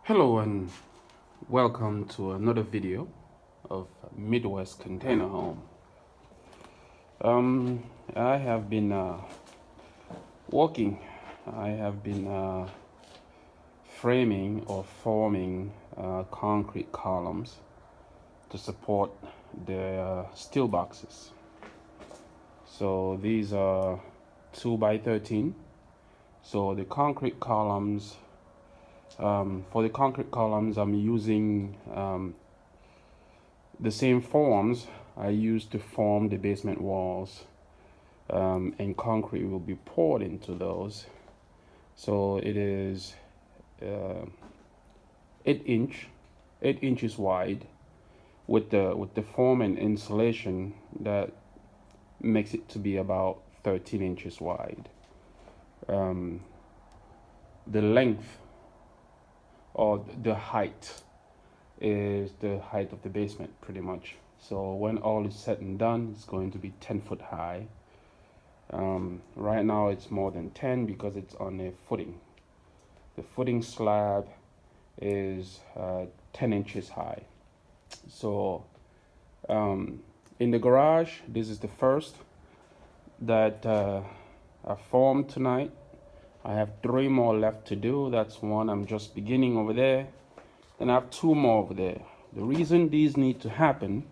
Hello and welcome to another video of Midwest Container Home. I have been working. I have been framing or forming concrete columns to support the steel boxes. So these are 2x13. So the concrete columns. For the concrete columns, I'm using the same forms I used to form the basement walls, and concrete will be poured into those. So it is 8 inches wide, with the foam and insulation that makes it to be about 13 inches wide. The length or the height is the height of the basement pretty much. So when all is said and done, it's going to be 10 foot high. Right now it's more than 10 because it's on a footing. The footing slab is 10 inches high. So in the garage, this is the first that I formed tonight. I have 3 more left to do. That's one I'm just beginning over there. Then I have 2 more over there. The reason these need to happen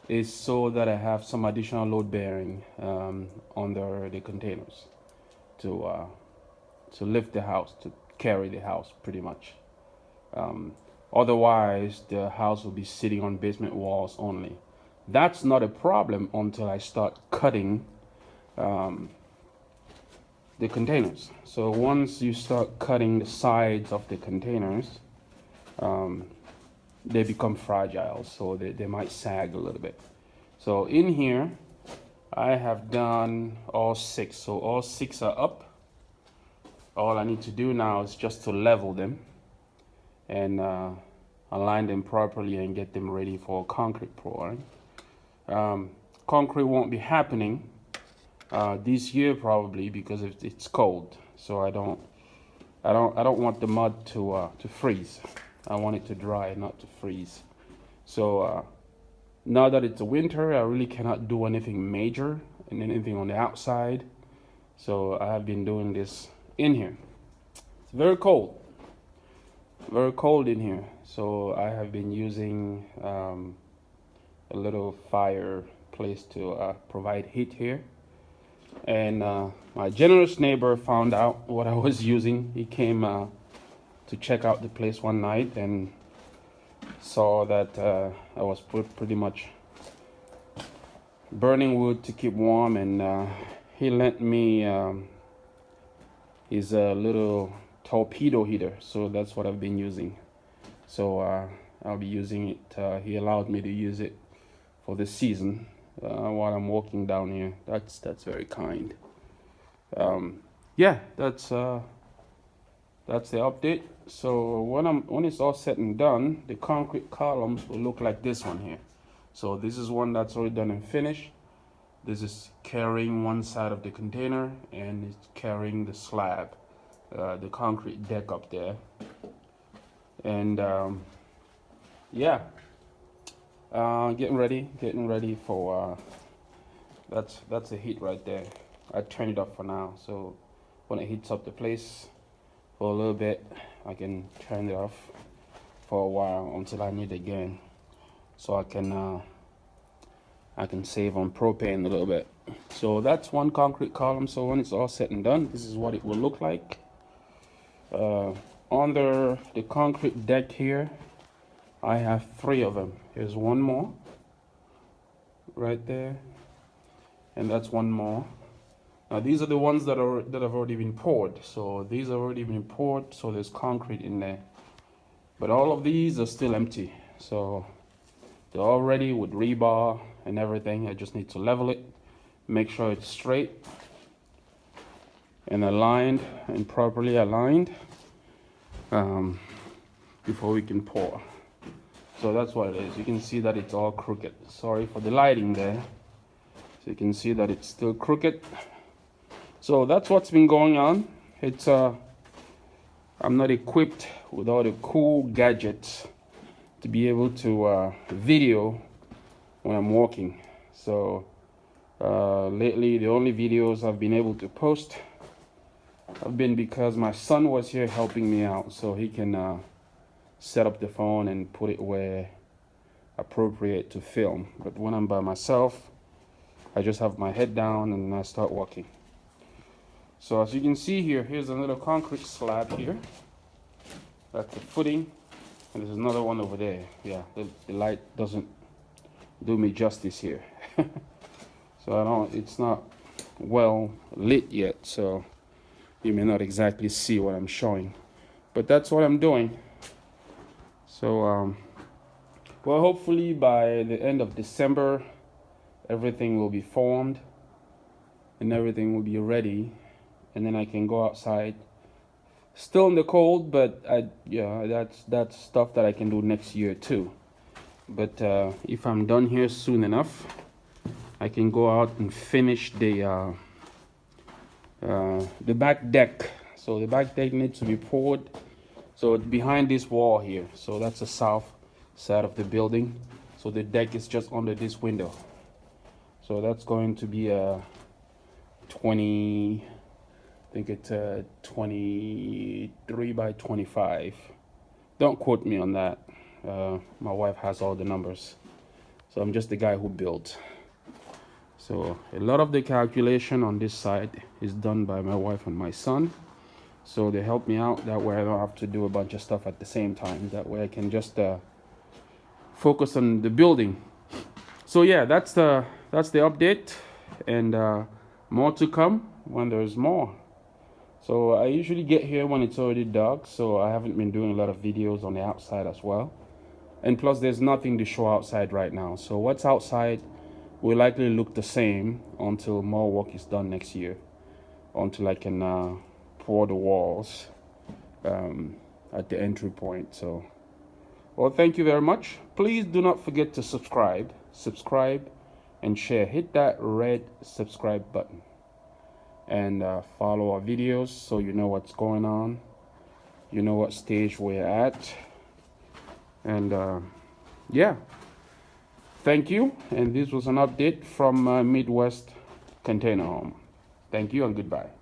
is so that I have some additional load bearing under the containers to lift the house, to carry the house pretty much. Otherwise, the house will be sitting on basement walls only. That's not a problem until I start cutting the containers. So once you start cutting the sides of the containers, they become fragile, so they might sag a little bit. So in here, I have done all 6. So all 6 are up. All I need to do now is just to level them and align them properly and get them ready for concrete pouring. Concrete won't be happening this year probably because it's cold. So I don't want the mud to freeze. I want it to dry, not to freeze. So now that it's a winter, I really cannot do anything major and anything on the outside. So I have been doing this in here. It's very cold in here. So I have been using a little fireplace to provide heat here. And my generous neighbor found out what I was using. He came to check out the place one night and saw that I was pretty much burning wood to keep warm, and he lent me his little torpedo heater. So that's what I've been using. So I'll be using it. He allowed me to use it for this season while I'm walking down here. That's very kind. Yeah, that's the update. So when it's all said and done, the concrete columns will look like this one here. So this is one that's already done and finished. This is carrying one side of the container, and it's carrying the slab, the concrete deck up there. And yeah, getting ready for that's the heat right there. I turn it up for now, so when it heats up the place for a little bit, I can turn it off for a while until I need it again, so I can save on propane a little bit. So that's one concrete column. So when it's all said and done, this is what it will look like. Under the concrete deck here, I have 3 of them. Here's one more right there, and that's one more. Now these are the ones that have already been poured. So these have already been poured, so there's concrete in there. But all of these are still empty. So they're all ready with rebar and everything. I just need to level it, make sure it's straight and aligned and properly aligned before we can pour. So that's what it is. You can see that it's all crooked. Sorry for the lighting there. So you can see that it's still crooked. So that's what's been going on. It's I'm not equipped with all the cool gadgets to be able to video when I'm walking. So lately the only videos I've been able to post have been because my son was here helping me out, so he can set up the phone and put it where appropriate to film. But when I'm by myself, I just have my head down and I start walking. So as you can see here, here's a little concrete slab here. That's the footing, and there's another one over there. Yeah, the light doesn't do me justice here. So it's not well lit yet, so you may not exactly see what I'm showing, but that's what I'm doing. So well, hopefully by the end of December everything will be formed and everything will be ready, and then I can go outside. Still in the cold, but that's stuff that I can do next year too. But if I'm done here soon enough, I can go out and finish the back deck. So the back deck needs to be poured. So it's behind this wall here. So that's the south side of the building. So the deck is just under this window. So that's going to be a 20. I think it's 23 by 25. Don't quote me on that. My wife has all the numbers, so I'm just the guy who builds. So a lot of the calculation on this side is done by my wife and my son. So they help me out. That way I don't have to do a bunch of stuff at the same time. That way I can just focus on the building. So yeah, that's the update, and more to come when there's more. So I usually get here when it's already dark, so I haven't been doing a lot of videos on the outside as well. And plus there's nothing to show outside right now. So what's outside will likely look the same until more work is done next year, until I can pour the walls at the entry point. So, well, thank you very much. Please do not forget to subscribe and share. Hit that red subscribe button. And follow our videos so you know what's going on, you know what stage we're at. And yeah, thank you. And this was an update from Midwest Container Home. Thank you and goodbye.